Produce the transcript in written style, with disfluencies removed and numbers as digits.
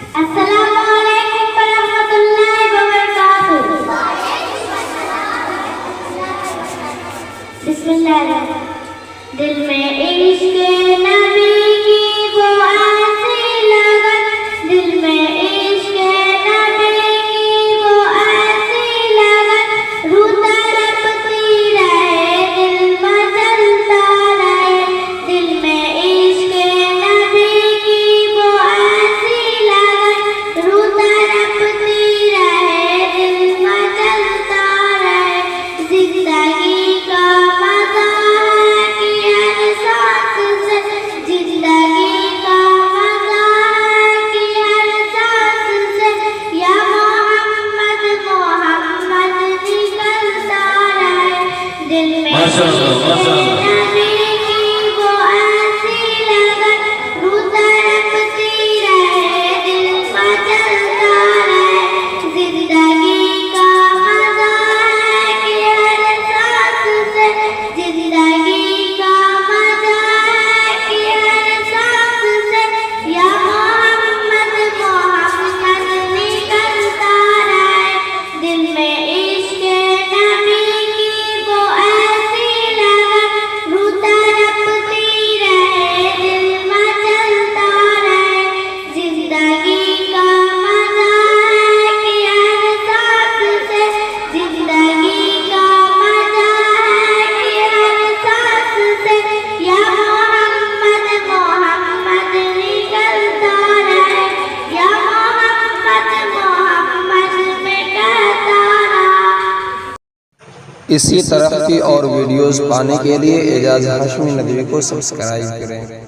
अस्सलामुअलैकुम वरहमतुल्लाहि वबरकातुहू। बिस्मिल्लाह। दिल में इश्क नबी की वो ऐसी लगन, दिल में इश्क नबी की वो ऐसी लगन, रूह तड़पती रहे दिल मचलता रहे। दिल में इश्क नबी की वो ऐसी लगन, रूह तड़पती रहे दिल मचलता रहे। जिंदगी का मजा है कि हर सांस से, जिंदगी का मजा है कि हर सांस से, या मोहम्मद मोहम्मद निकलता रहे। दिल में नबी की वो ऐसी लगन, रूह तड़पती रहे दिल मचलता रहे। जिंदगी का मजा है कि हर सांस से, जिंदगी का मजा है कि हर सांस से, या मोहम्मद मोहम्मद निकलता रहे। दिल में इश्क नबी की वो ऐसी लगन, रूह तड़पती रहे दिल मचलता रहे। जिंदगी का मजा है कि हर सांस से, जिंदगी का मजा है कि हर सांस से, या मोहम्मद मोहम्मद निकलता रहे। या मोहम्मद मोहम्मद में कहता रहा। इसी तरह की और वीडियोस पाने के लिए एजाज हाशमी नदवी को सब्सक्राइब करें।